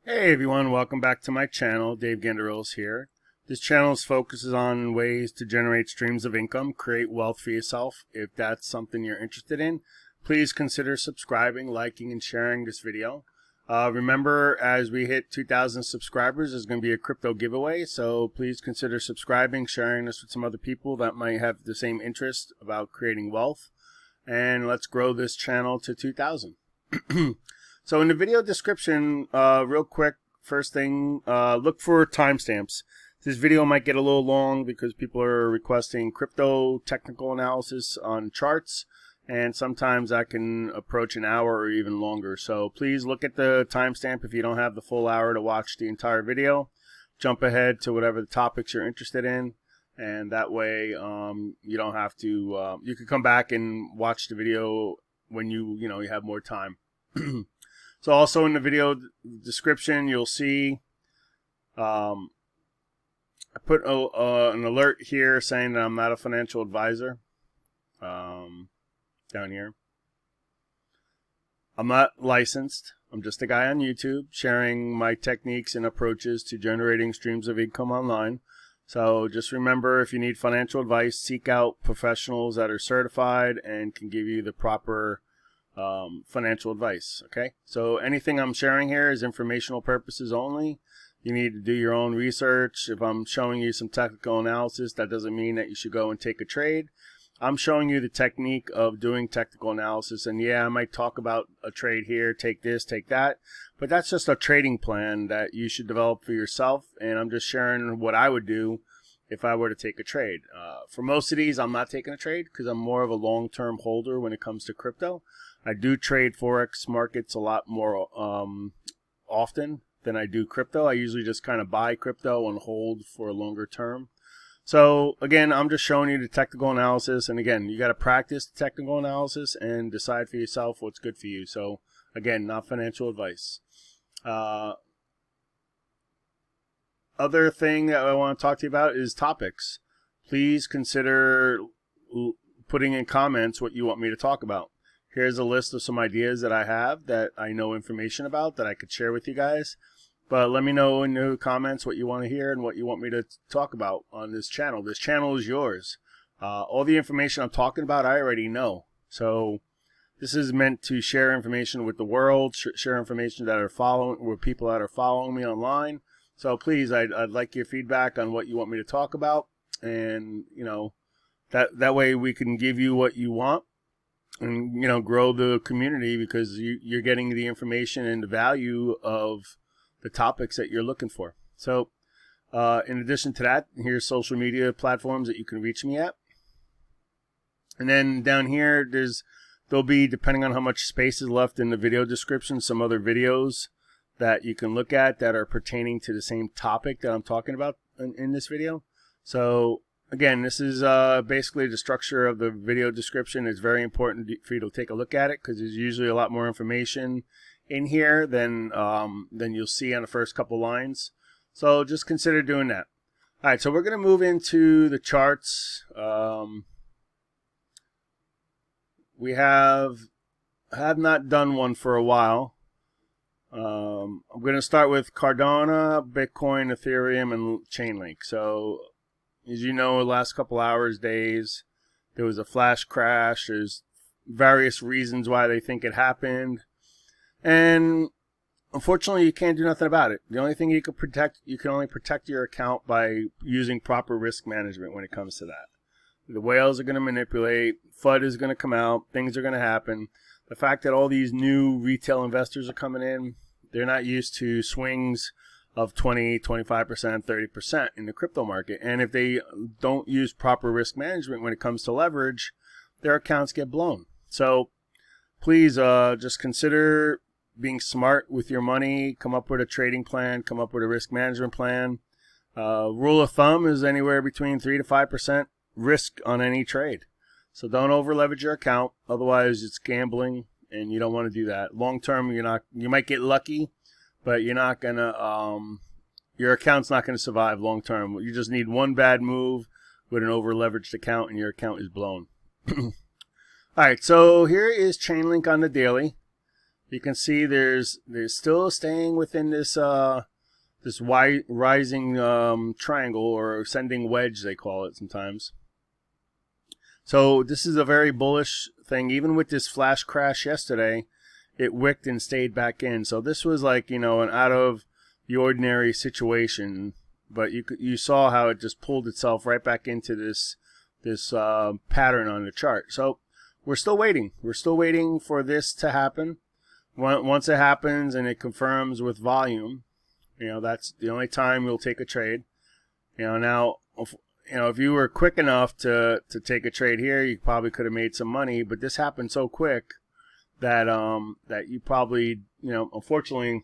Hey everyone, welcome back to my channel. Dave Ganderil's here. This channel focuses on ways to generate streams of income, create wealth for yourself. If that's something you're interested in, please consider subscribing, liking, and sharing this video. Remember, as we hit 2,000 subscribers, there's going to be a crypto giveaway, so please consider subscribing, sharing this with some other people that might have the same interest about creating wealth, and let's grow this channel to 2,000. So in the video description, real quick, first thing, look for timestamps. This video might get a little long because people are requesting crypto technical analysis on charts, and sometimes that can approach an hour or even longer. So please look at the timestamp if you don't have the full hour to watch the entire video. Jump ahead to whatever the topics you're interested in, and that way you don't have to, you can come back and watch the video when you have more time. So also in the video description, you'll see I put an alert here saying that I'm not a financial advisor down here. I'm not licensed. I'm just a guy on YouTube sharing my techniques and approaches to generating streams of income online. So just remember, if you need financial advice, seek out professionals that are certified and can give you the proper financial advice. Okay, so anything I'm sharing here is informational purposes only. You need to do your own research. If I'm showing you some technical analysis, that doesn't mean that you should go and take a trade. I'm showing you the technique of doing technical analysis, and yeah, I might talk about a trade here, take this, take that, but that's just a trading plan that you should develop for yourself, and I'm just sharing what I would do if I were to take a trade. For most of these, I'm not taking a trade because I'm more of a long-term holder when it comes to crypto. I do trade Forex markets a lot more often than I do crypto. I usually just kind of buy crypto and hold for a longer term. So again, I'm just showing you the technical analysis. And again, you got to practice the technical analysis and decide for yourself what's good for you. So again, not financial advice. Other thing that I want to talk to you about is topics. Please consider putting in comments what you want me to talk about. Here's a list of some ideas that I have that I know information about that I could share with you guys. But let me know in the comments what you want to hear and what you want me to talk about on this channel. This channel is yours. All the information I'm talking about, I already know. So this is meant to share information with the world, share information that are following, with people that are following me online. So please, I'd like your feedback on what you want me to talk about, and that way we can give you what you want. And grow the community because you're getting the information and the value of the topics that you're looking for. So in addition to that, here's social media platforms that you can reach me at. And then down here, there'll be, depending on how much space is left in the video description, some other videos that you can look at that are pertaining to the same topic that I'm talking about in this video. So again, this is basically the structure of the video description. It's very important for you to take a look at it because there's usually a lot more information in here than you'll see on the first couple lines. So just consider doing that. All right, so we're going to move into the charts. We have not done one for a while. I'm going to start with Cardano, Bitcoin, Ethereum, and Chainlink. So as you know, the last couple hours, days, there was a flash crash. There's various reasons why they think it happened. And unfortunately, you can't do nothing about it. The only thing you can only protect your account by using proper risk management when it comes to that. The whales are going to manipulate. FUD is going to come out. Things are going to happen. The fact that all these new retail investors are coming in, they're not used to swings of 20, 25%, 30% in the crypto market. And if they don't use proper risk management when it comes to leverage, their accounts get blown. So please just consider being smart with your money. Come up with a trading plan. Come up with a risk management plan. Rule of thumb is anywhere between 3 to 5% risk on any trade. So don't over leverage your account. Otherwise, it's gambling, and you don't want to do that. Long term, you might get lucky, but you're not gonna your account's not gonna survive long term. You just need one bad move with an over leveraged account and your account is blown. All right, so here is Chainlink on the daily. you can see there's still staying within this this rising triangle, or ascending wedge they call it sometimes. So this is a very bullish thing. Even with this flash crash yesterday, it wicked and stayed back in. So this was like, you know, an out of the ordinary situation. But you saw how it just pulled itself right back into this pattern on the chart. So we're still waiting. We're still waiting for this to happen. Once it happens and it confirms with volume, you know, that's the only time we'll take a trade. You know, now, you know, if you were quick enough to take a trade here, you probably could have made some money. But this happened so quick that that you probably, you know, unfortunately,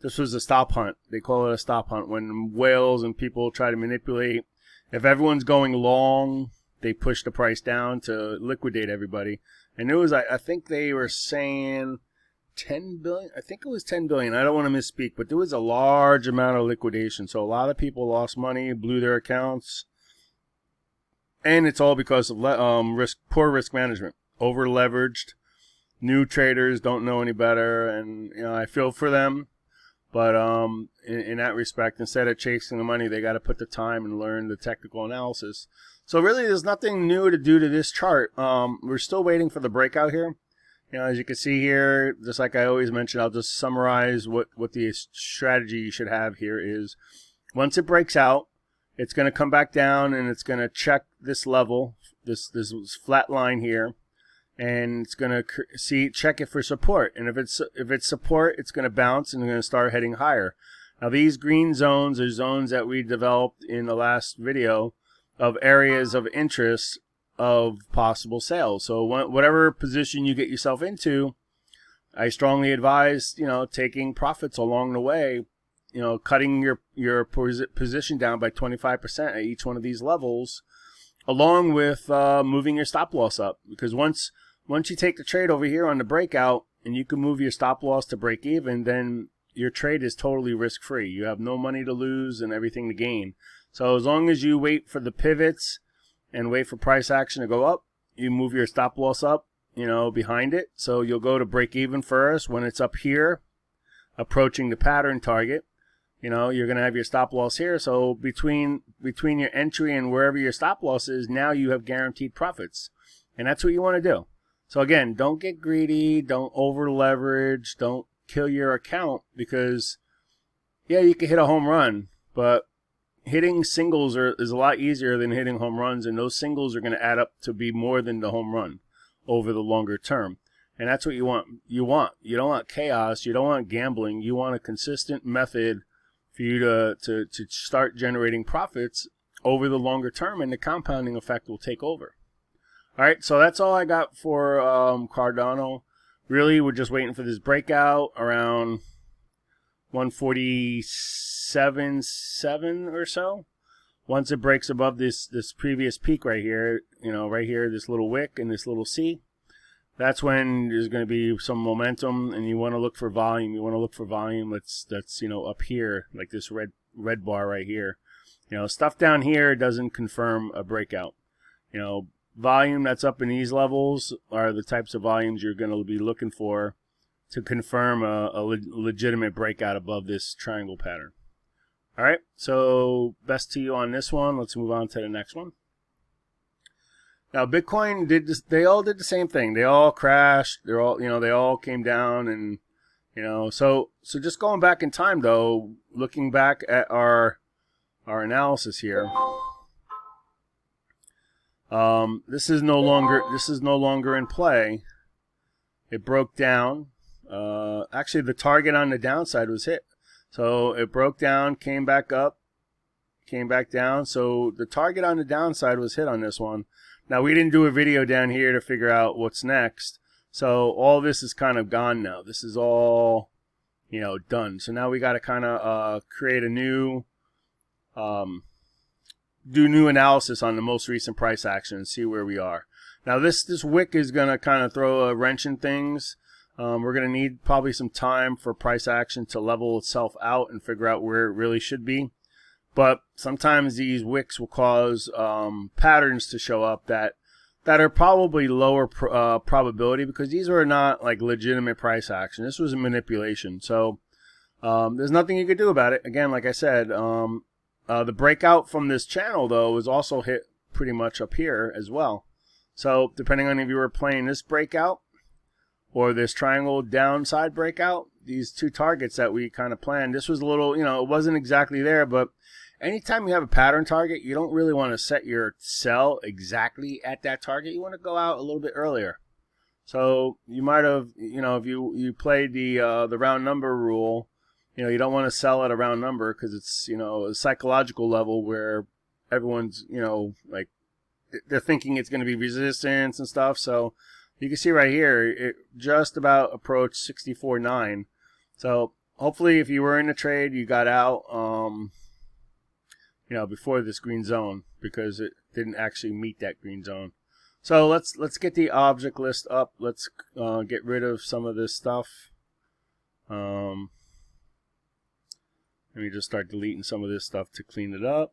this was a stop hunt. They call it a stop hunt when whales and people try to manipulate. If everyone's going long, they push the price down to liquidate everybody. And it was, I think they were saying 10 billion. I think it was 10 billion. I don't want to misspeak, but there was a large amount of liquidation. So a lot of people lost money, blew their accounts. And it's all because of poor risk management, over leveraged. New traders don't know any better, and you know, I feel for them. But in that respect, instead of chasing the money, they got to put the time and learn the technical analysis. So really, there's nothing new to do to this chart. We're still waiting for the breakout here. You know, as you can see here, just like I always mention, I'll just summarize what the strategy you should have here is. Once it breaks out, it's going to come back down and it's going to check this level, this flat line here, and it's going to check it for support. And if it's support, it's going to bounce and going to start heading higher. Now these green zones are zones that we developed in the last video of areas of interest of possible sales. So whatever position you get yourself into, I strongly advise, you know, taking profits along the way, you know, cutting your position down by 25% at each one of these levels, along with moving your stop loss up. Because once you take the trade over here on the breakout and you can move your stop loss to break even, then your trade is totally risk free. You have no money to lose and everything to gain. So as long as you wait for the pivots and wait for price action to go up, you move your stop loss up, you know, behind it. So you'll go to break even first when it's up here, approaching the pattern target. You know, you're going to have your stop loss here. So between your entry and wherever your stop loss is, now you have guaranteed profits. And that's what you want to do. So again, don't get greedy, don't over leverage, don't kill your account, because yeah, you can hit a home run, but hitting singles is a lot easier than hitting home runs, and those singles are going to add up to be more than the home run over the longer term. And that's what you want. You don't want chaos, you don't want gambling, you want a consistent method for you to start generating profits over the longer term, and the compounding effect will take over. All right, so that's all I got for Cardano. Really, we're just waiting for this breakout around 147.7 or so. Once it breaks above this previous peak right here, you know, right here, this little wick and this little C, that's when there's going to be some momentum, and you want to look for volume. You want to look for volume that's you know, up here, like this red bar right here. You know, stuff down here doesn't confirm a breakout. You know, volume that's up in these levels are the types of volumes you're going to be looking for to confirm a legitimate breakout above this triangle pattern. All right, so best to you on this one. Let's move on to the next one. Now, Bitcoin did this, they all did the same thing. They all crashed. They're all, you know, they all came down, and you know, so just going back in time though, looking back at our analysis here. This is no longer in play. It broke down. Actually, the target on the downside was hit. So it broke down, came back up, came back down. So the target on the downside was hit on this one. Now, we didn't do a video down here to figure out what's next. So all this is kind of gone now. This is all, you know, done. So now we got to kind of create a new, do new analysis on the most recent price action and see where we are. Now this wick is going to kind of throw a wrench in things. We're going to need probably some time for price action to level itself out and figure out where it really should be. But sometimes these wicks will cause patterns to show up that that are probably lower probability, because these were not like legitimate price action. This was a manipulation. So there's nothing you could do about it. Again, like I said, the breakout from this channel, though, was also hit pretty much up here as well. So depending on if you were playing this breakout or this triangle downside breakout, these two targets that we kind of planned, this was a little, it wasn't exactly there, but anytime you have a pattern target, you don't really want to set your sell exactly at that target. You want to go out a little bit earlier. So you might have, if you played the round number rule, you don't want to sell at a round number, because it's, a psychological level where everyone's, like, they're thinking it's going to be resistance and stuff. So you can see right here, it just about approached 64.9. So hopefully if you were in the trade, you got out, before this green zone, because it didn't actually meet that green zone. So let's get the object list up. Let's get rid of some of this stuff. Let me just start deleting some of this stuff to clean it up.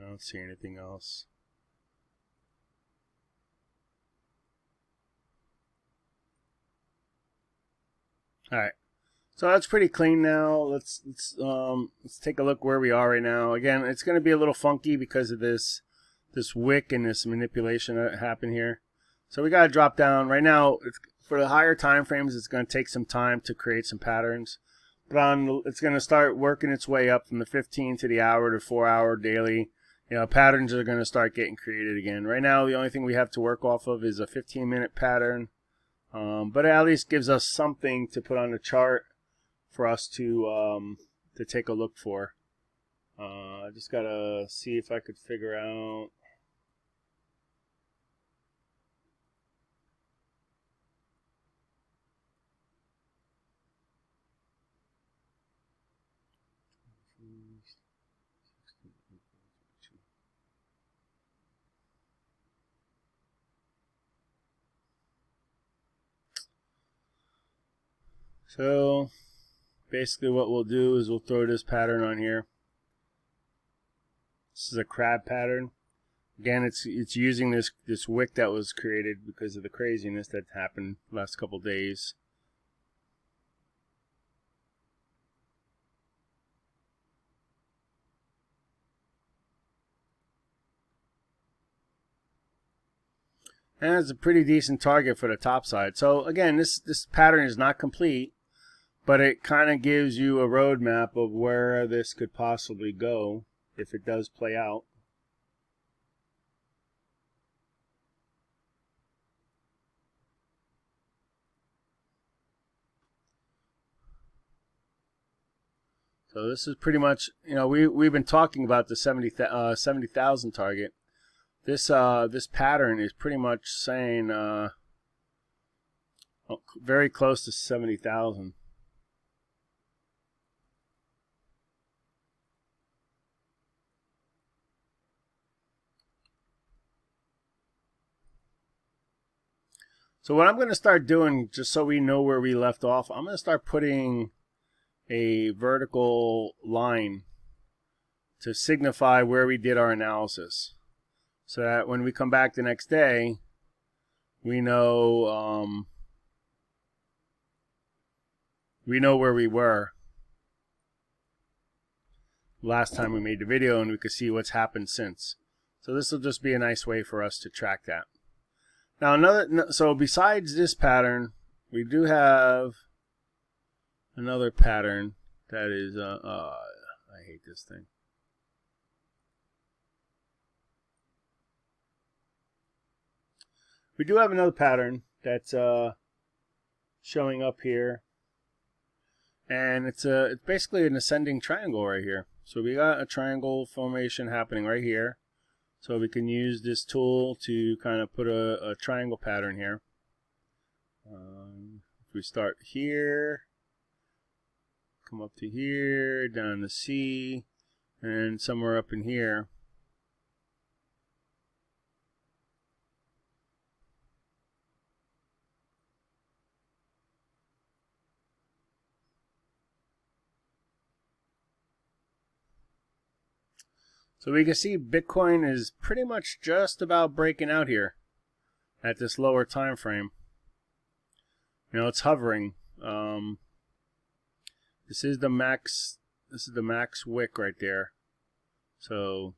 I don't see anything else. All right, so that's pretty clean now. Let's take a look where we are right now. Again, it's going to be a little funky because of this wick and this manipulation that happened here. So we got to drop down right now. For the higher time frames, it's going to take some time to create some patterns. But it's going to start working its way up from the 15 to the hour to 4 hour daily. Patterns are going to start getting created again. Right now, the only thing we have to work off of is a 15-minute pattern. But it at least gives us something to put on the chart for us to take a look for. I just got to see if I could figure out. So basically what we'll do is we'll throw this pattern on here. This is a crab pattern. Again, it's using this wick that was created because of the craziness that happened last couple days. And it's a pretty decent target for the top side. So again, this pattern is not complete, but it kind of gives you a roadmap of where this could possibly go if it does play out. So this is pretty much, we've been talking about the 70,000 target. This pattern is pretty much saying very close to 70,000. So what I'm going to start doing, just so we know where we left off, I'm going to start putting a vertical line to signify where we did our analysis, so that when we come back the next day, we know where we were last time we made the video, and we could see what's happened since. So this will just be a nice way for us to track that. Now so besides this pattern, we do have another pattern that is I hate this thing. We do have another pattern that's showing up here, and it's basically an ascending triangle right here. So we got a triangle formation happening right here. So we can use this tool to kind of put a triangle pattern here. if we start here, come up to here, down to C, and somewhere up in here. So we can see Bitcoin is pretty much just about breaking out here at this lower time frame. You know, it's hovering. This is the max. This is the max wick right there. So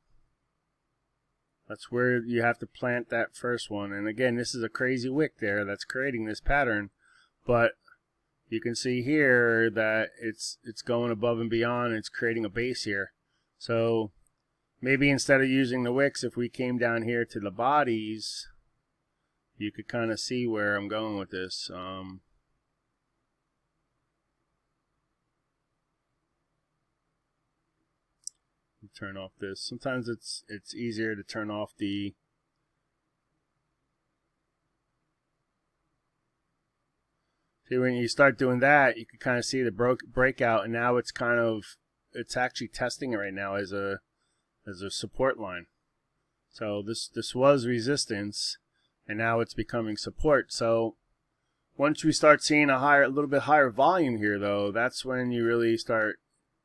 that's where you have to plant that first one. And again, this is a crazy wick there that's creating this pattern. But you can see here that it's going above and beyond. It's creating a base here. So maybe instead of using the wicks, if we came down here to the bodies, you could kind of see where I'm going with this. Turn off this. Sometimes it's easier to turn off the see, when you start doing that, you can kind of see the breakout, and now it's actually testing it right now as a support line. So this was resistance, and now it's becoming support. So once we start seeing a little bit higher volume here, though, that's when you really start,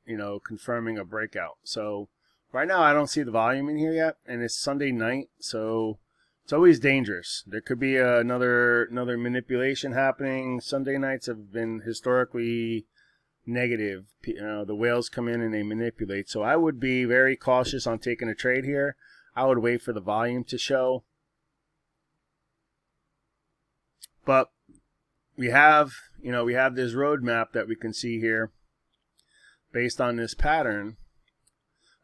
you know, confirming a breakout. So right now I don't see the volume in here yet, and it's Sunday night, so it's always dangerous. There could be another manipulation happening. Sunday nights have been historically negative. You know, the whales come in and they manipulate. So I would be very cautious on taking a trade here. I would wait for the volume to show. But we have this roadmap that we can see here based on this pattern.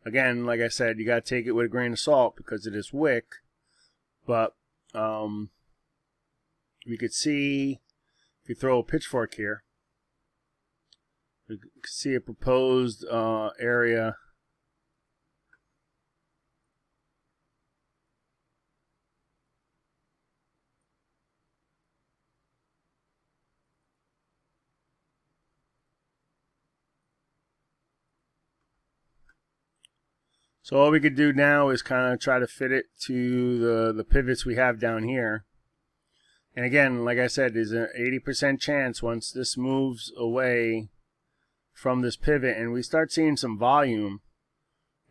Again, like I said, you got to take it with a grain of salt because it is wick. But we could see, if you throw a pitchfork here, we can see a proposed area. So all we could do now is kind of try to fit it to the pivots we have down here. And again, like I said, there's an 80% chance once this moves away from this pivot and we start seeing some volume,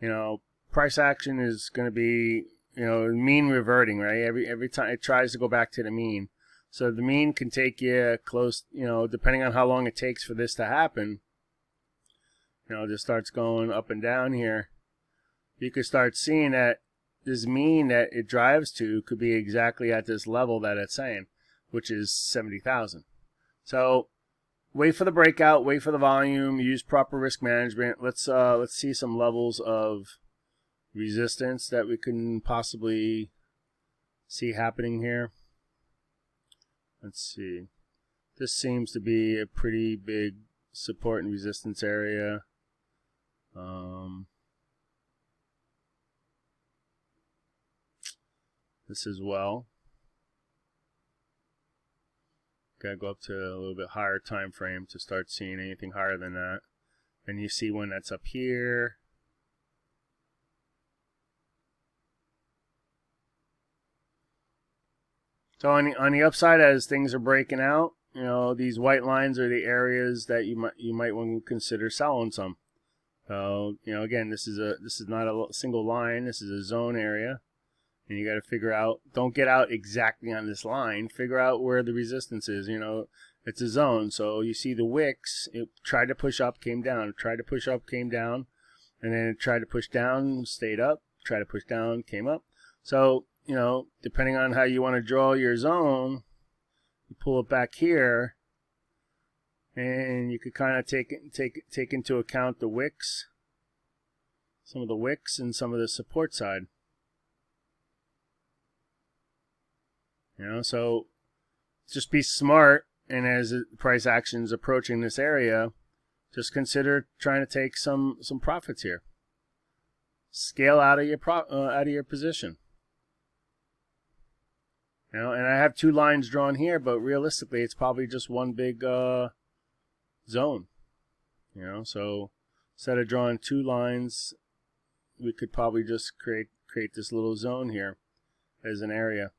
you know, price action is going to be, you know, mean reverting, right? Every time it tries to go back to the mean. So the mean can take you close, you know, depending on how long it takes for this to happen. You know, it just starts going up and down here. You could start seeing that this mean that it drives to could be exactly at this level that it's saying, which is 70,000. So wait for the breakout, wait for the volume, use proper risk management. Let's see some levels of resistance that we can possibly see happening here. Let's see. This seems to be a pretty big support and resistance area. This as well. Gotta go up to a little bit higher time frame to start seeing anything higher than that. And you see one that's up here. So on the upside, as things are breaking out, you know, these white lines are the areas that you might want to consider selling some. So, you know, again, this is not a single line. This is a zone area. And you got to figure out, don't get out exactly on this line. Figure out where the resistance is. You know, it's a zone. So you see the wicks, it tried to push up, came down. Tried to push up, came down. And then it tried to push down, stayed up. Tried to push down, came up. So, you know, depending on how you want to draw your zone, you pull it back here. And you could kind of take into account the wicks. Some of the wicks and some of the support side. You know, so just be smart, and as the price action is approaching this area, just consider trying to take some profits here. Scale out of your position. You know, and I have 2 lines drawn here, but realistically, it's probably just one big zone. You know, so instead of drawing 2 lines, we could probably just create this little zone here as an area.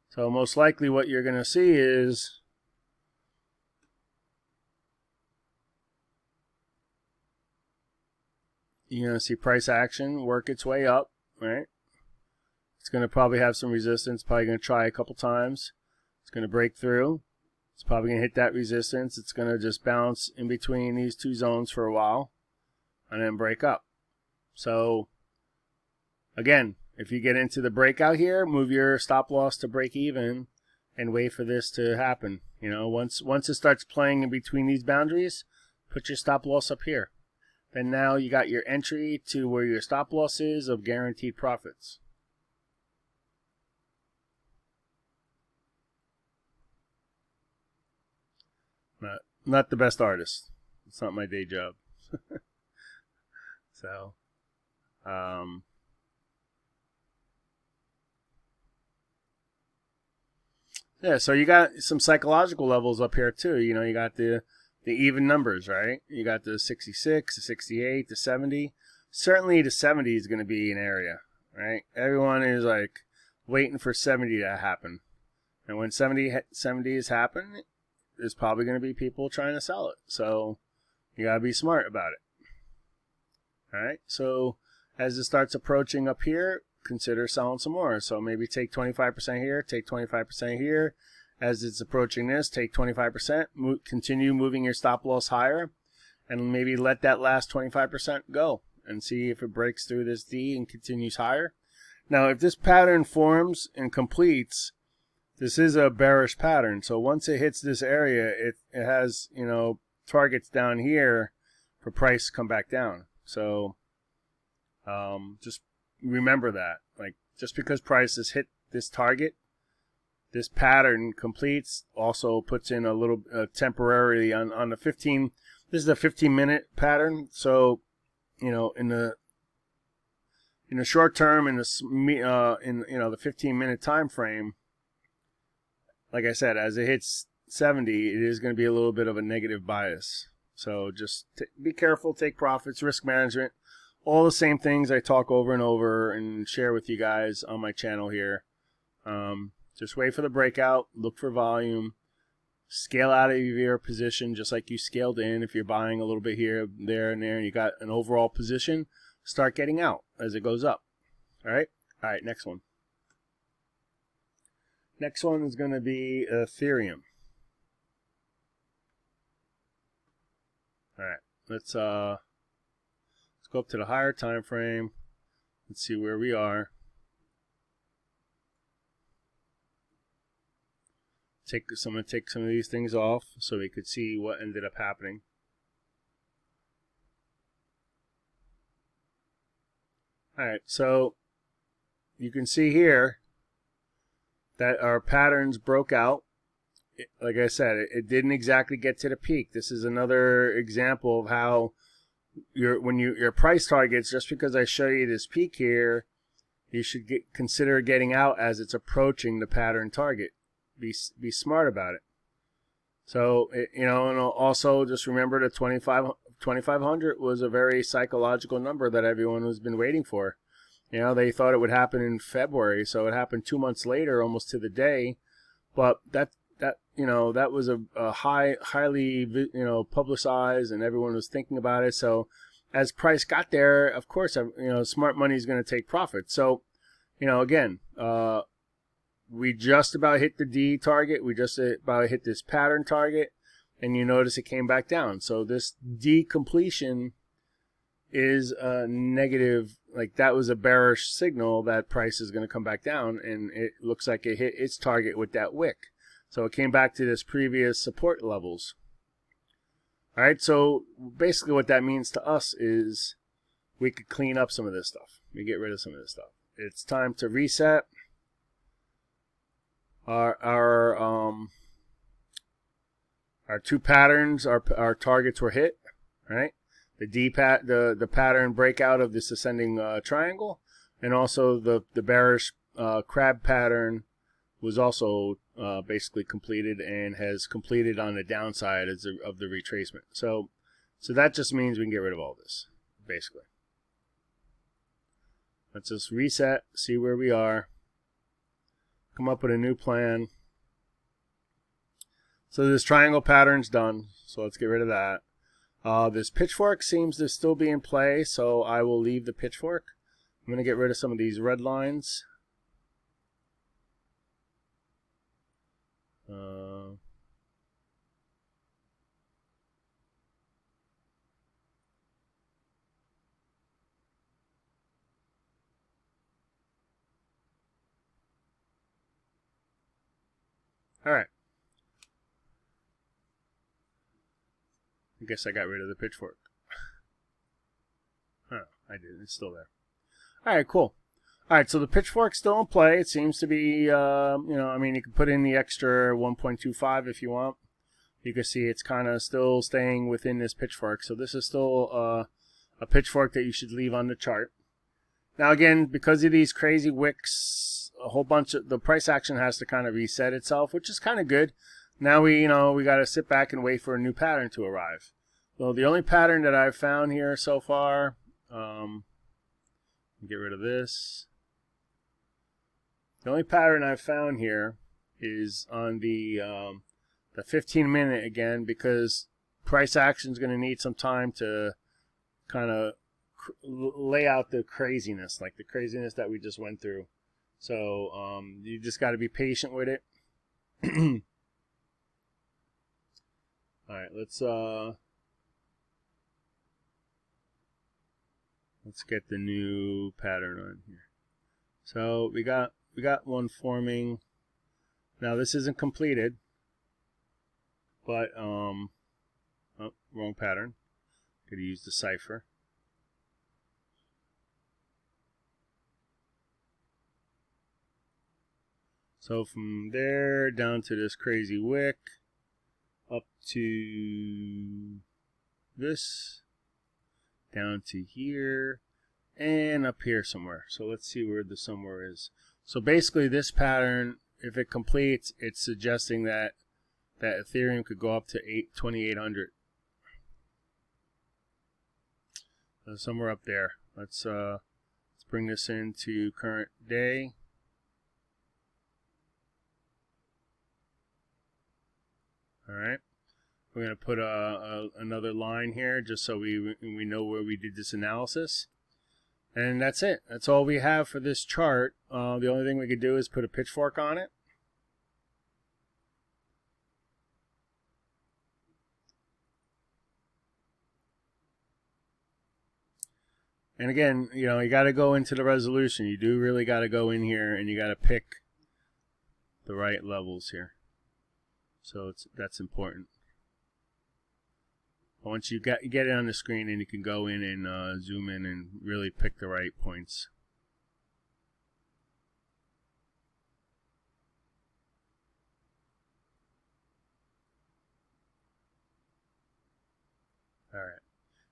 So most likely what you're going to see is you're going to see price action work its way up, right? It's going to probably have some resistance, probably going to try a couple times. It's going to break through. It's probably going to hit that resistance. It's going to just bounce in between these 2 zones for a while and then break up. So again, if you get into the breakout here, move your stop loss to break even and wait for this to happen. You know, once it starts playing in between these boundaries, put your stop loss up here. Then now you got your entry to where your stop loss is of guaranteed profits. Not the best artist. It's not my day job. So, yeah, so you got some psychological levels up here too. You know, you got the even numbers, right? You got the 66, the 68, the 70. Certainly the 70 is going to be an area, right? Everyone is like waiting for 70 to happen. And when 70 is happening, there's probably going to be people trying to sell it. So you got to be smart about it. All right. So as it starts approaching up here, consider selling some more. So maybe take 25% here, take 25% here. As it's approaching this, take 25%, continue moving your stop loss higher, and maybe let that last 25% go and see if it breaks through this D and continues higher. Now, if this pattern forms and completes, this is a bearish pattern. So once it hits this area, it has, you know, targets down here for price to come back down. So just remember that. Like, just because price has hit this target, this pattern completes, also puts in a little temporarily on the 15. This is a 15-minute pattern. So, you know, in the short term, in the the 15-minute time frame, like I said, as it hits 70, it is going to be a little bit of a negative bias. So just be careful, take profits, risk management, all the same things I talk over and over and share with you guys on my channel here. Just wait for the breakout, look for volume, scale out of your position just like you scaled in. If you're buying a little bit here, there, and there, and you got an overall position, start getting out as it goes up. All right? All right, next one. Next one is going to be Ethereum. All right, let's go up to the higher time frame. Let's see where we are. I'm going to take some of these things off so we could see what ended up happening. All right, so you can see here that our patterns broke out. Like I said, it didn't exactly get to the peak. This is another example of how your price targets, just because I show you this peak here, you should consider getting out as it's approaching the pattern target. Be smart about it. So, you know, and also just remember the 2,500 was a very psychological number that everyone has been waiting for. You know, they thought it would happen in February, so it happened 2 months later, almost to the day. But that you know, that was a highly, you know, publicized, and everyone was thinking about it. So as price got there, of course, you know, smart money is going to take profit. So, you know, again, we just about hit the D target. We just about hit this pattern target, and you notice it came back down. So this D completion is a negative. Like, that was a bearish signal that price is going to come back down, and it looks like it hit its target with that wick. So it came back to this previous support levels. All right, so basically what that means to us is we could clean up some of this stuff. We get rid of some of this stuff. It's time to reset. Our two patterns, our targets were hit, right? The pattern breakout of this ascending triangle, and also the bearish crab pattern was also basically completed and has completed on the downside of the retracement. So that just means we can get rid of all this, basically. Let's just reset, see where we are, come up with a new plan. So this triangle pattern's done, so let's get rid of that. This pitchfork seems to still be in play, so I will leave the pitchfork. I'm going to get rid of some of these red lines. All right. I guess I got rid of the pitchfork. Oh, I did. It's still there. All right, cool. All right, so the pitchfork's still in play. It seems to be, I mean, you can put in the extra 1.25 if you want. You can see it's kind of still staying within this pitchfork. So this is still a pitchfork that you should leave on the chart. Now, again, because of these crazy wicks, a whole bunch of the price action has to kind of reset itself, which is kind of good. Now we got to sit back and wait for a new pattern to arrive. So the only pattern that I've found here so far, get rid of this. The only pattern I've found here is on the 15-minute again, because price action is going to need some time to kind of lay out the craziness, like the craziness that we just went through. So you just got to be patient with it. All right, let's get the new pattern on here. So we got one forming. Now this isn't completed, but oh, wrong pattern. Could have used the cipher. So from there down to this crazy wick, up to this, down to here, and up here somewhere. So let's see where the somewhere is. So basically this pattern, if it completes, it's suggesting that Ethereum could go up to 2,800. So somewhere up there. Let's bring this into current day. All right, we're going to put another line here just so we know where we did this analysis. And that's it. That's all we have for this chart. The only thing we could do is put a pitchfork on it. And again, you got to go into the resolution. You do really got to go in here and you got to pick the right levels here. So that's important. Once you get it on the screen, and you can go in and zoom in and really pick the right points. All right,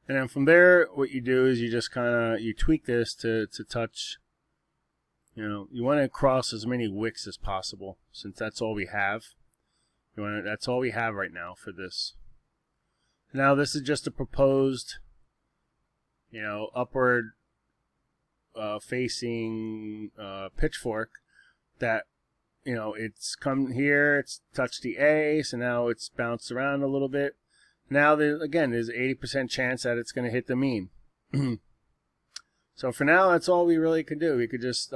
and then from there, what you do is you just you tweak this to touch. You want to cross as many wicks as possible, since that's all we have. That's all we have right now for this. Now this is just a proposed, upward facing pitchfork that, it's come here, it's touched the A, so now it's bounced around a little bit. Now there's 80% chance that it's going to hit the mean. So for now, that's all we really could do. We could just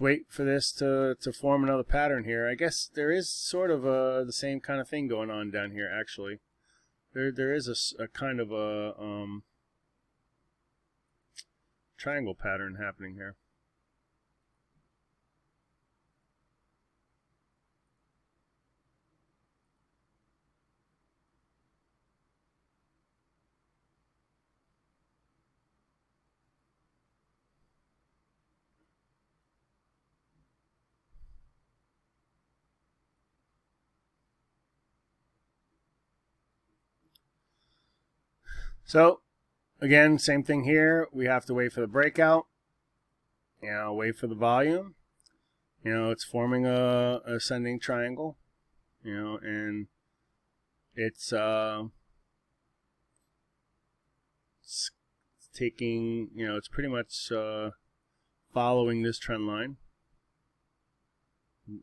wait for this to form another pattern here. I guess there is sort of the same kind of thing going on down here, actually. There is a kind of a triangle pattern happening here. So, again, same thing here. We have to wait for the breakout. You know, wait for the volume. You know, it's forming a ascending triangle. You know, and it's taking, you know, it's pretty much following this trend line.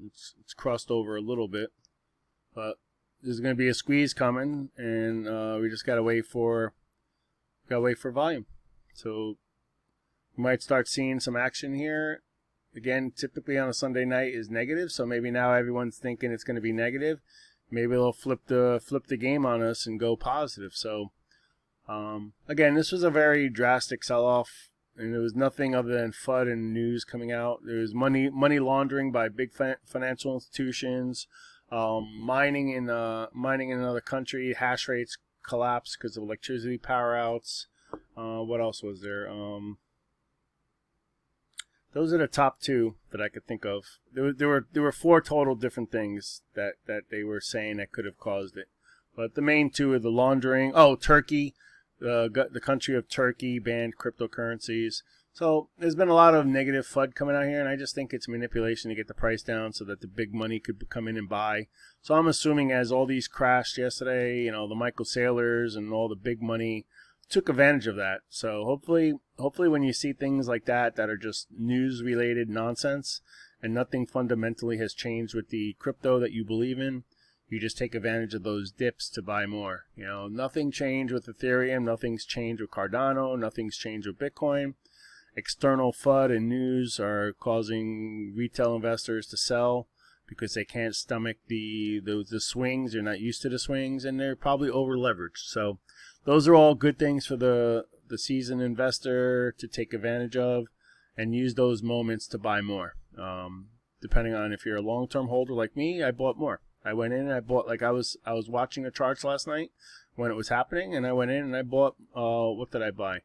It's crossed over a little bit, but there's going to be a squeeze coming, and we just gotta wait for volume. So we might start seeing some action here. Again, typically on a Sunday night is negative, so maybe now everyone's thinking it's going to be negative. Maybe they'll flip the game on us and go positive. So again, this was a very drastic sell-off, and there was nothing other than FUD and news coming out. There was money laundering by big financial institutions, mining in another country, hash rates collapsed because of electricity power outs. What else was there? Those are the top two that I could think of. There were four total different things that they were saying that could have caused it. But the main two are the laundering. Oh, Turkey. The country of Turkey banned cryptocurrencies. So there's been a lot of negative FUD coming out here, and I just think it's manipulation to get the price down so that the big money could come in and buy. So I'm assuming as all these crashed yesterday, you know, the Michael Saylors and all the big money took advantage of that. So hopefully when you see things like that are just news-related nonsense and nothing fundamentally has changed with the crypto that you believe in, you just take advantage of those dips to buy more. You know, nothing changed with Ethereum, nothing's changed with Cardano, nothing's changed with Bitcoin. External FUD and news are causing retail investors to sell because they can't stomach the swings. They're not used to the swings, and they're probably over leveraged. So those are all good things for the seasoned investor to take advantage of and use those moments to buy more. Depending on if you're a long-term holder like me, I bought more. I went in and I bought, like I was watching the charts last night when it was happening, and I went in and I bought, what did I buy?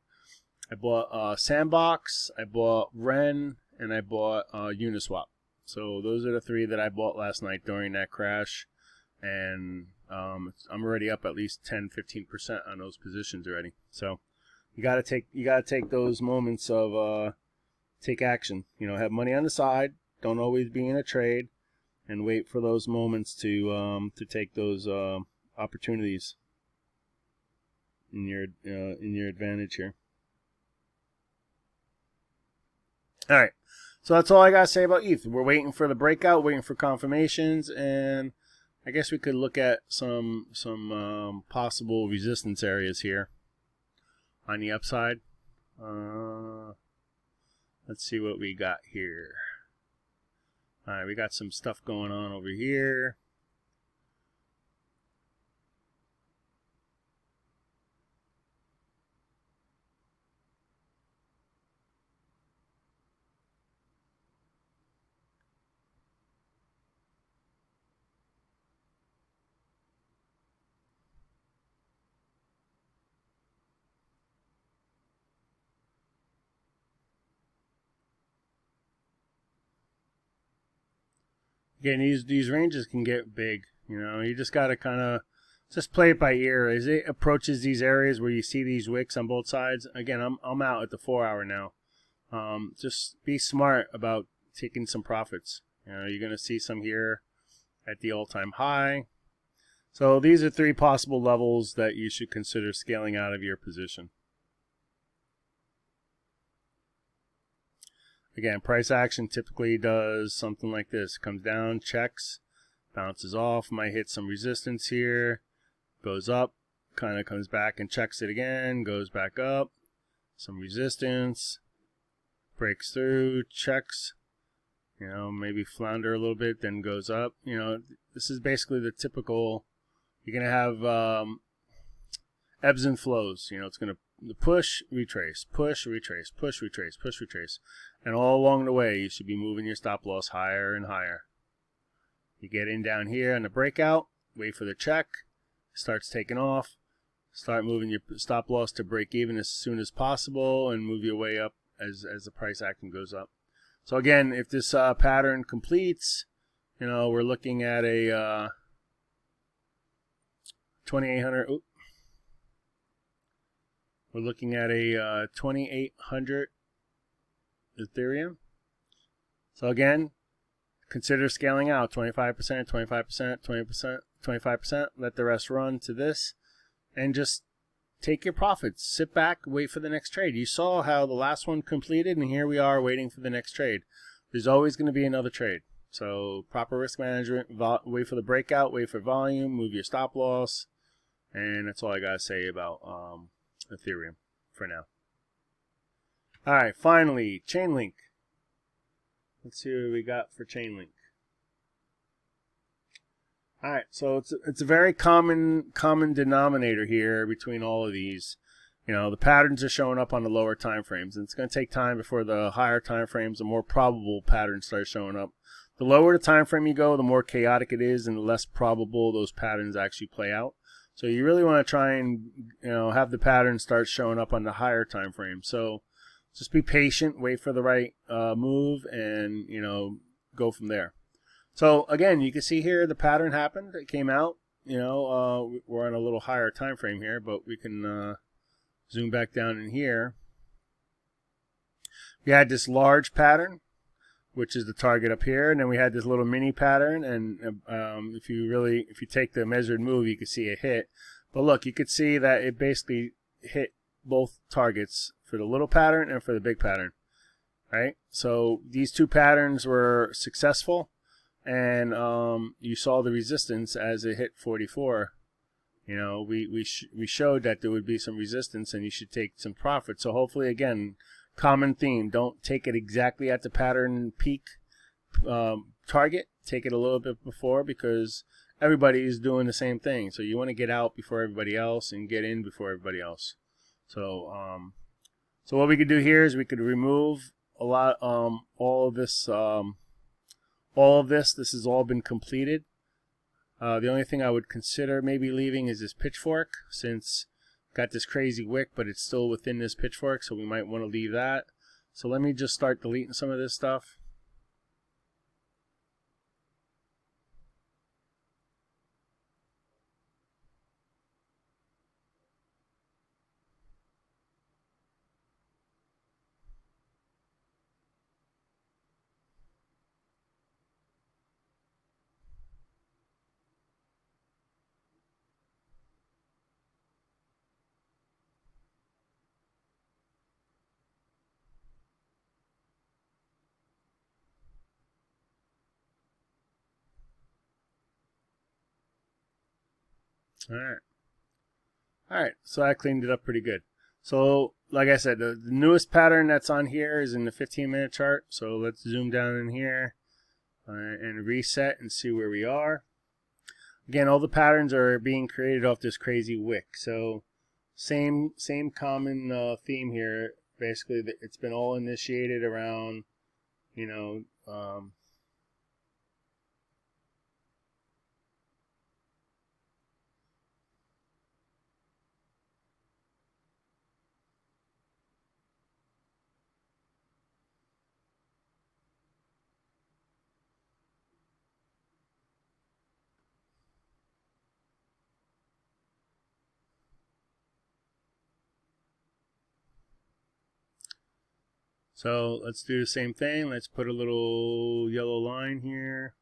I bought Sandbox, I bought Ren, and I bought Uniswap. So those are the three that I bought last night during that crash, and I'm already up at least 10-15% on those positions already. So you gotta take those moments of take action. You know, have money on the side. Don't always be in a trade, and wait for those moments to take those opportunities in your advantage here. All right, so that's all I gotta say about ETH. We're waiting for the breakout, waiting for confirmations, and I guess we could look at some possible resistance areas here on the upside. Let's see what we got here. All right, we got some stuff going on over here. Again, these ranges can get big. You know, you just gotta kind of just play it by ear as it approaches these areas where you see these wicks on both sides. Again, I'm out at the 4 hour now. Just be smart about taking some profits. You know, you're gonna see some here at the all-time high. So these are three possible levels that you should consider scaling out of your position. Again, price action typically does something like this. Comes down, checks, bounces off, might hit some resistance here, goes up, kind of comes back and checks it again, goes back up, some resistance, breaks through, checks, you know, maybe flounder a little bit, then goes up. You know, this is basically the typical, you're going to have ebbs and flows. You know, it's going to push, retrace, push, retrace, push, retrace, push, retrace. And all along the way, you should be moving your stop loss higher and higher. You get in down here on the breakout, wait for the check, starts taking off, start moving your stop loss to break even as soon as possible, and move your way up as the price action goes up. So again, if this pattern completes, you know, we're looking at a 2800. We're looking at a 2800 Ethereum. So again, consider scaling out 25%, 25%, 20%, 25%. Let the rest run to this, and just take your profits. Sit back, wait for the next trade. You saw how the last one completed, and here we are waiting for the next trade. There's always going to be another trade. So proper risk management, wait for the breakout, wait for volume, move your stop loss, and that's all I got to say about Ethereum for now. All right, finally, Chainlink. Let's see what we got for Chainlink. All right, so it's a very common denominator here between all of these. You know, the patterns are showing up on the lower time frames, and it's going to take time before the higher time frames, the more probable patterns start showing up. The lower the time frame you go, the more chaotic it is, and the less probable those patterns actually play out. So you really want to try and have the patterns start showing up on the higher time frame. So just be patient, wait for the right move, and go from there. So again, you can see here the pattern happened. It came out. We're on a little higher time frame here, but we can zoom back down in here. We had this large pattern, which is the target up here, and then we had this little mini pattern. And if you take the measured move, you can see it hit. But look, you could see that it basically hit both targets for the little pattern and for the big pattern, right? So these two patterns were successful. And you saw the resistance as it hit 44. We showed that there would be some resistance, and you should take some profit. So hopefully, again, common theme: don't take it exactly at the pattern peak target. Take it a little bit before, because everybody is doing the same thing. So you want to get out before everybody else and get in before everybody else. So so what we could do here is we could remove a lot all of this. All of this has all been completed. The only thing I would consider maybe leaving is this pitchfork, since got this crazy wick, but it's still within this pitchfork, so we might want to leave that. So let me just start deleting some of this stuff. All right, so I cleaned it up pretty good. So like I said, the newest pattern that's on here is in the 15-minute chart. So let's zoom down in here and reset and see where we are. Again, all the patterns are being created off this crazy wick. So same common theme here. Basically, it's been all initiated around, So let's do the same thing. Let's put a little yellow line here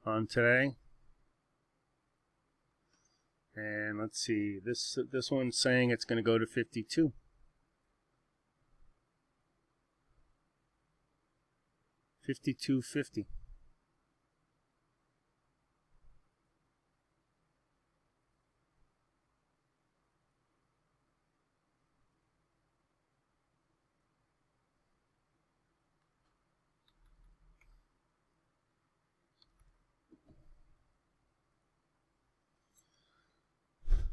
on today. And let's see, this one's saying it's going to go to 52. 52.50.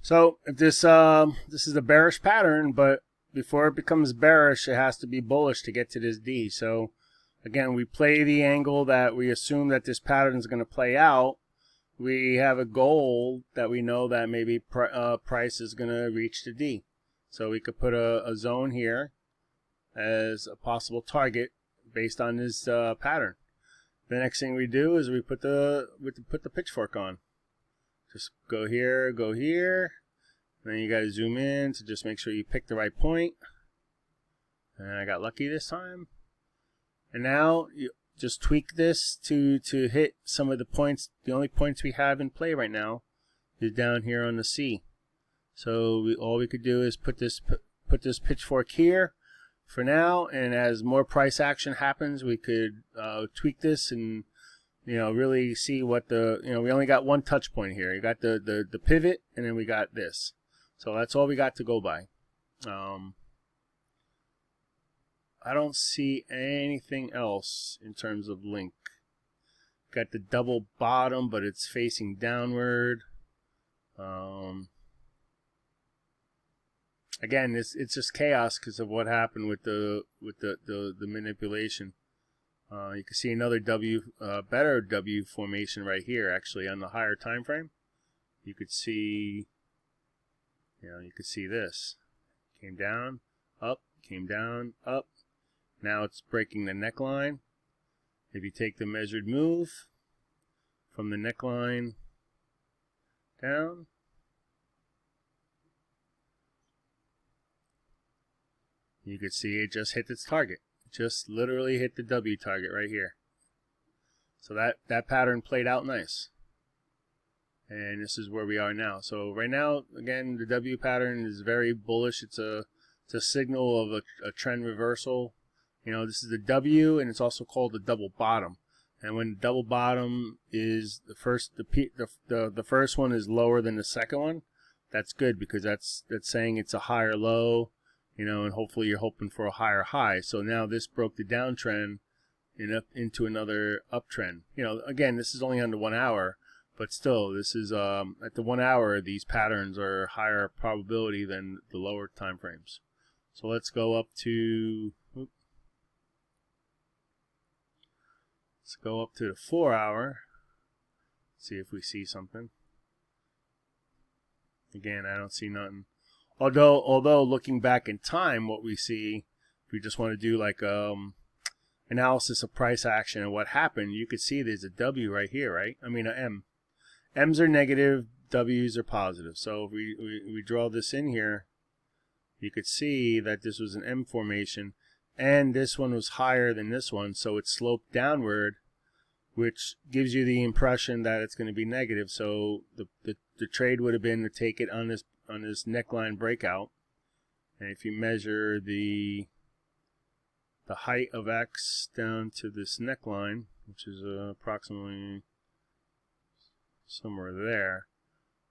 So if this is a bearish pattern, but before it becomes bearish, it has to be bullish to get to this D. So again, we play the angle that we assume that this pattern is going to play out. We have a goal that we know that maybe price is going to reach the D. So we could put a zone here as a possible target based on this pattern. The next thing we do is we put the pitchfork on. Just go here, and then you got to zoom in to just make sure you pick the right point. And I got lucky this time. And now you just tweak this to hit some of the points. The only points we have in play right now is down here on the C. So all we could do is put this pitchfork here for now, and as more price action happens, we could tweak this and really see what we only got one touch point here. You got the pivot, and then we got this. So that's all we got to go by. I don't see anything else in terms of link. Got the double bottom, but it's facing downward. Again, it's just chaos because of what happened with the manipulation. You can see another better W formation right here, actually on the higher time frame. You could see, you could see this. Came down, up, came down, up. Now it's breaking the neckline. If you take the measured move from the neckline down, you could see it just hit its target. Just literally hit the W target right here. So that pattern played out nice. And this is where we are now. So right now, again, the W pattern is very bullish. It's a signal of a trend reversal. This is the W, and it's also called the double bottom. And when the double bottom is the first one is lower than the second one, that's good because that's saying it's a higher low, and hopefully you're hoping for a higher high. So now this broke the downtrend into another uptrend. Again, this is only on the 1 hour, but still, this is at the 1 hour, these patterns are higher probability than the lower time frames. So let's go up to the 4 hour. See if we see something. Again, I don't see nothing. Although looking back in time, what we see, if we just want to do like analysis of price action and what happened, you could see there's a W right here, right? I mean, an M. M's are negative, W's are positive. So if we draw this in here, you could see that this was an M formation, and this one was higher than this one, so it sloped downward, which gives you the impression that it's going to be negative. So the trade would have been to take it on this neckline breakout, and if you measure the height of X down to this neckline, which is approximately somewhere there,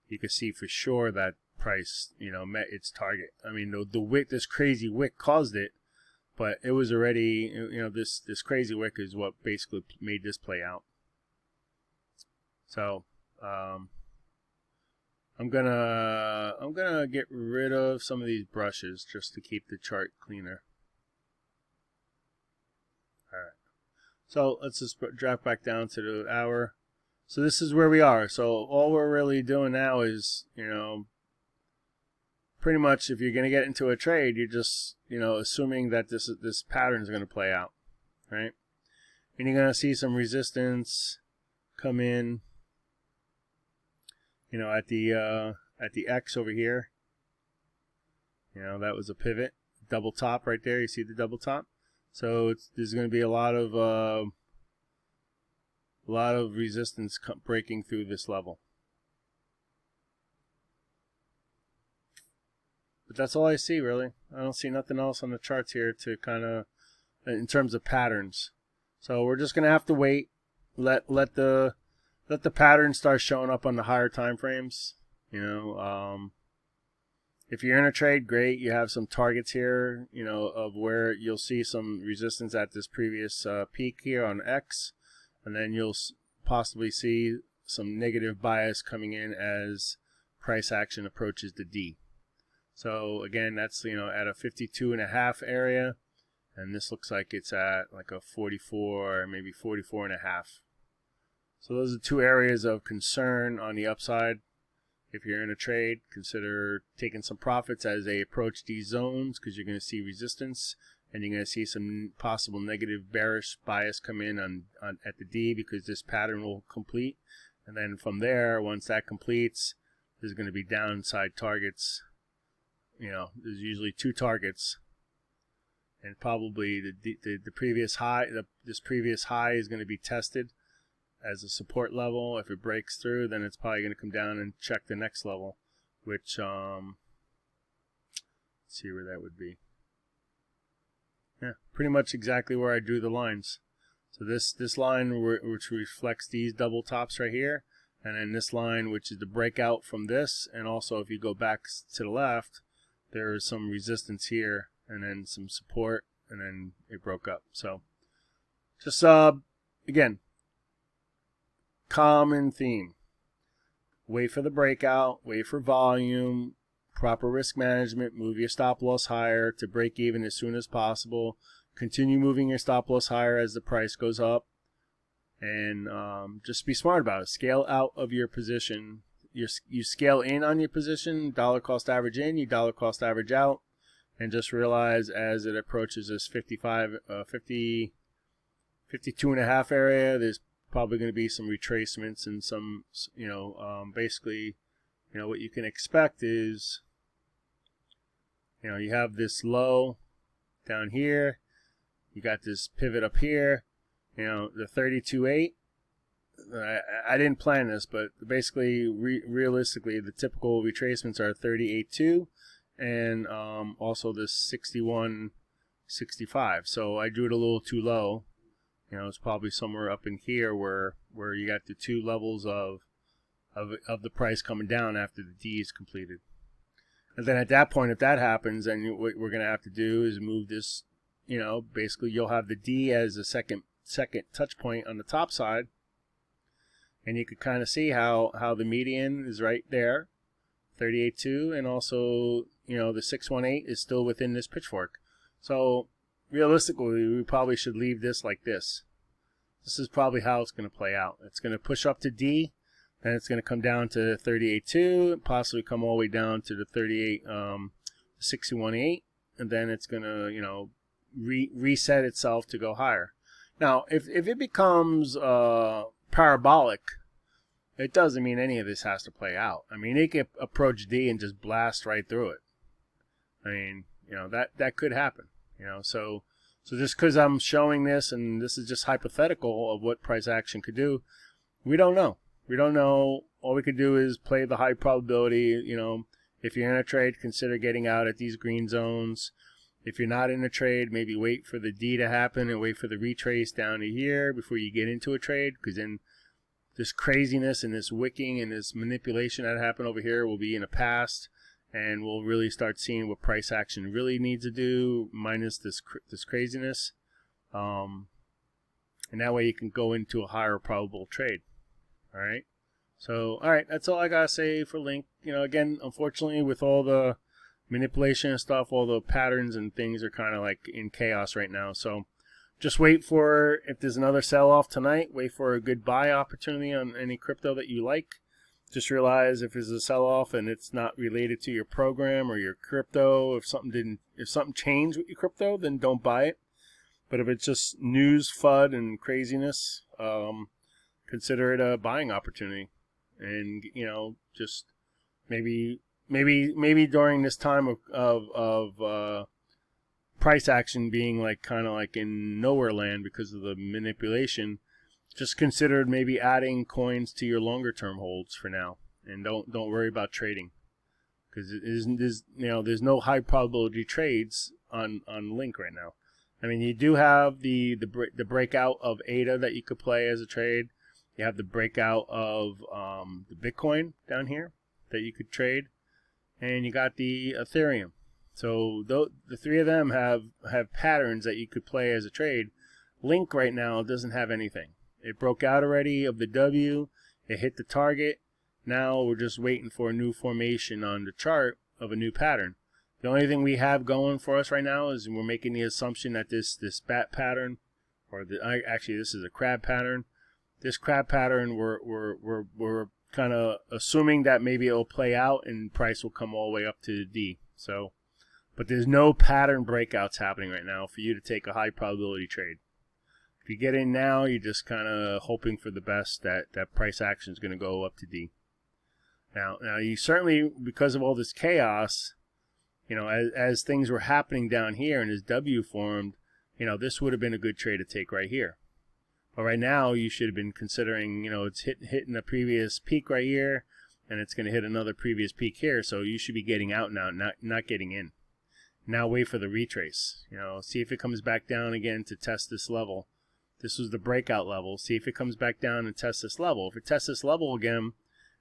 you can see for sure that price met its target. I mean, the wick, this crazy wick caused it, but it was already, this crazy wick is what basically made this play out. So I'm gonna get rid of some of these brushes just to keep the chart cleaner. All right, so let's just drop back down to the hour. So this is where we are. So all we're really doing now is, pretty much if you're going to get into a trade, you're just, assuming that this pattern is going to play out, right? And you're going to see some resistance come in, at the X over here. That was a pivot, double top right there. You see the double top? So there's going to be a lot of resistance breaking through this level. But that's all I see, really. I don't see nothing else on the charts here to kind of, in terms of patterns. So we're just going to have to wait, let the pattern start showing up on the higher time frames. If you're in a trade, great. You have some targets here, of where you'll see some resistance at this previous peak here on X. And then you'll possibly see some negative bias coming in as price action approaches the D. So again, that's at a 52.5 area, and this looks like it's at like a 44, maybe 44.5. So those are two areas of concern on the upside. If you're in a trade, consider taking some profits as they approach these zones, because you're going to see resistance. And you're going to see some possible negative bearish bias come in at the D, because this pattern will complete. And then from there, once that completes, there's going to be downside targets. There's usually two targets. and probably the previous high, this previous high is going to be tested as a support level. If it breaks through, then it's probably going to come down and check the next level, which let's see where that would be. Yeah, pretty much exactly where I drew the lines. So this line which reflects these double tops right here, and then this line which is the breakout from this, and also if you go back to the left, there is some resistance here, and then some support, and then it broke up. So just again, common theme. Wait for the breakout, wait for volume, proper risk management, move your stop loss higher to break even as soon as possible. Continue moving your stop loss higher as the price goes up, and just be smart about it. Scale out of your position. You scale in on your position, dollar cost average in, you dollar cost average out, and just realize as it approaches this 52.5 area, there's probably going to be some retracements and some, basically, what you can expect is, you have this low down here, you got this pivot up here, the 32.8. I didn't plan this, but basically, realistically, the typical retracements are 38.2 and also this 61.65. So I drew it a little too low. It's probably somewhere up in here where you got the two levels of the price coming down after the D is completed. And then at that point, if that happens, then what we're going to have to do is move this. Basically, you'll have the D as a second touch point on the top side. And you could kind of see how the median is right there, 38.2, and also, the 618 is still within this pitchfork. So, realistically, we probably should leave this like this. This is probably how it's going to play out. It's going to push up to D, then it's going to come down to 38.2, possibly come all the way down to the 61.8, and then it's going to, reset itself to go higher. Now, if it becomes parabolic, it doesn't mean any of this has to play out. I mean, it could approach D and just blast right through it. I mean, that could happen. So just because I'm showing this, and this is just hypothetical of what price action could do, we don't know. We don't know. All we could do is play the high probability. If you're in a trade, consider getting out at these green zones. If you're not in a trade, maybe wait for the D to happen and wait for the retrace down to here before you get into a trade, because then this craziness and this wicking and this manipulation that happened over here will be in the past, and we'll really start seeing what price action really needs to do minus this craziness, and that way you can go into a higher probable trade. All right. So, all right, that's all I gotta say for Link. Again, unfortunately, with all the manipulation and stuff, all the patterns and things are kind of like in chaos right now. So just wait for, if there's another sell-off tonight, wait for a good buy opportunity on any crypto that you like. Just realize if there's a sell-off and it's not related to your program or your crypto, if something changed with your crypto, then don't buy it. But if it's just news, FUD, and craziness, consider it a buying opportunity. And just maybe during this time of price action being kind of like in nowhere land because of the manipulation, just consider maybe adding coins to your longer term holds for now, and don't worry about trading, because there's no high probability trades on Link right now. I mean, you do have the breakout of ADA that you could play as a trade. You have the breakout of the Bitcoin down here that you could trade. And you got the Ethereum. So the three of them have patterns that you could play as a trade. Link right now doesn't have anything. It broke out already of the W. It hit the target. Now we're just waiting for a new formation on the chart of a new pattern. The only thing we have going for us right now is we're making the assumption that this bat pattern, or actually this is a crab pattern. This crab pattern, we're kind of assuming that maybe it'll play out and price will come all the way up to the D. So, but there's no pattern breakouts happening right now for you to take a high probability trade. If you get in now, you're just kind of hoping for the best that price action is going to go up to D. Now you certainly, because of all this chaos, you know, as things were happening down here and as W formed, you know, this would have been a good trade to take right here. But right now, you should have been considering, you know, it's hitting a previous peak right here, and it's going to hit another previous peak here. So you should be getting out now, not getting in. Now wait for the retrace. You know, see if it comes back down again to test this level. This was the breakout level. See if it comes back down and tests this level. If it tests this level again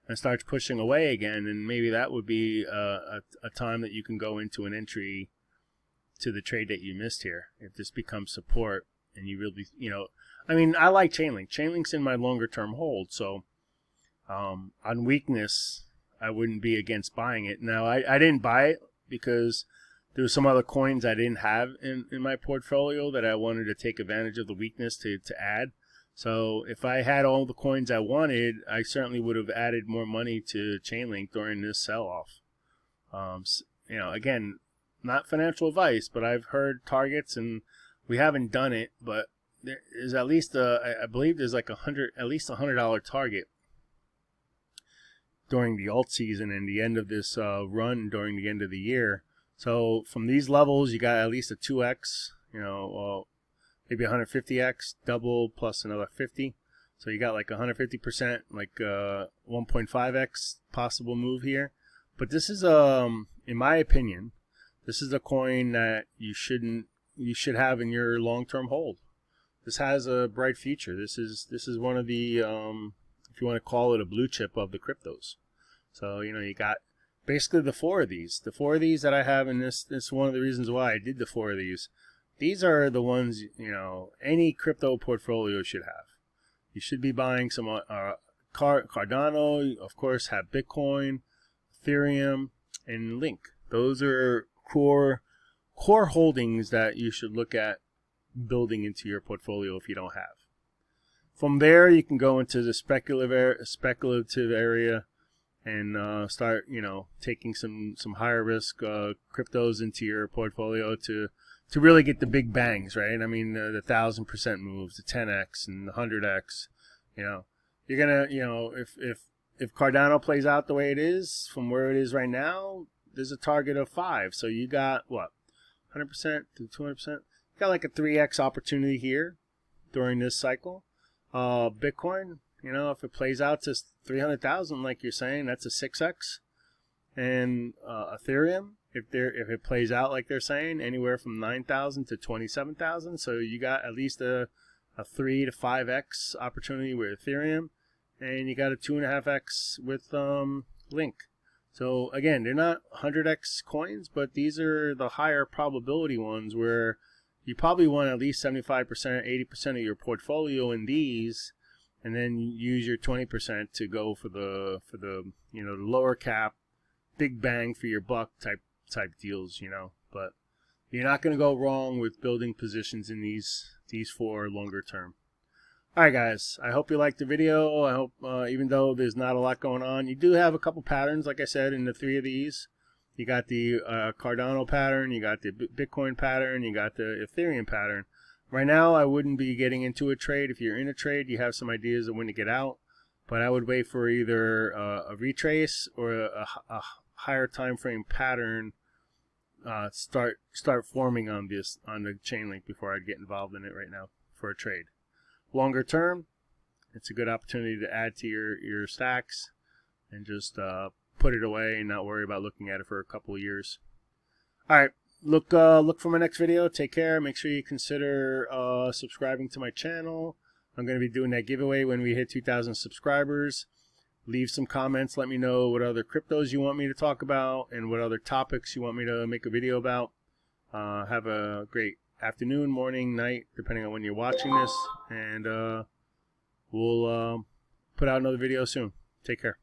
and starts pushing away again, then maybe that would be a time that you can go into an entry to the trade that you missed here. If this becomes support and you really, you know, I mean, I like Chainlink. Chainlink's in my longer term hold, so on weakness, I wouldn't be against buying it. Now, I didn't buy it because there were some other coins I didn't have in my portfolio that I wanted to take advantage of the weakness to add. So if I had all the coins I wanted, I certainly would have added more money to Chainlink during this sell-off. You know, again, not financial advice, but I've heard targets, and we haven't done it, but there is at least I believe there's like at least $100 target during the alt season and the end of this run during the end of the year. So from these levels, you got at least a 2x, you know, maybe 150x, double plus another 50. So you got like 150%, like 1.5x possible move here. But this is, in my opinion, this is a coin that you should have in your long-term hold. This has a bright future. This is one of the, if you want to call it a blue chip of the cryptos. So, you know, you got basically the four of these. The four of these that I have in this is one of the reasons why I did the four of these. These are the ones, you know, any crypto portfolio should have. You should be buying some Cardano, of course, have Bitcoin, Ethereum, and Link. Those are core holdings that you should look at building into your portfolio if you don't have. From there, you can go into the speculative area and start, you know, taking some higher risk cryptos into your portfolio to really get the big bangs, right? I mean, the 1,000% moves, the 10x and the 100x. You know, you're gonna, you know, if Cardano plays out the way it is from where it is right now, there's a target of 5. So you got what, 100% to 200%. You got like a 3x opportunity here during this cycle. Bitcoin, you know, if it plays out to 300,000, like you're saying, that's a 6x. And Ethereum, if it plays out like they're saying, anywhere from 9,000 to 27,000. So you got at least a 3 to 5x opportunity with Ethereum, and you got a 2.5x with Link. So again, they're not 100x coins, but these are the higher probability ones where you probably want at least 75%, 80% of your portfolio in these, and then use your 20% to go for the you know, the lower cap, big bang for your buck type deals, you know. But you're not going to go wrong with building positions in these four longer term. All right, guys, I hope you liked the video. I hope, even though there's not a lot going on, you do have a couple patterns, like I said, in the three of these. You got the Cardano pattern, you got the Bitcoin pattern, you got the Ethereum pattern. Right now, I wouldn't be getting into a trade. If you're in a trade, you have some ideas of when to get out. But I would wait for either a retrace or a higher time frame pattern start forming on the Chainlink before I'd get involved in it right now for a trade. Longer term, it's a good opportunity to add to your stacks and just put it away and not worry about looking at it for a couple of years. All right, look for my next video. Take care. Make sure you consider subscribing to my channel. I'm going to be doing that giveaway when we hit 2,000 subscribers. Leave some comments. Let me know what other cryptos you want me to talk about and what other topics you want me to make a video about. Have a great afternoon, morning, night, depending on when you're watching this. And we'll put out another video soon. Take care.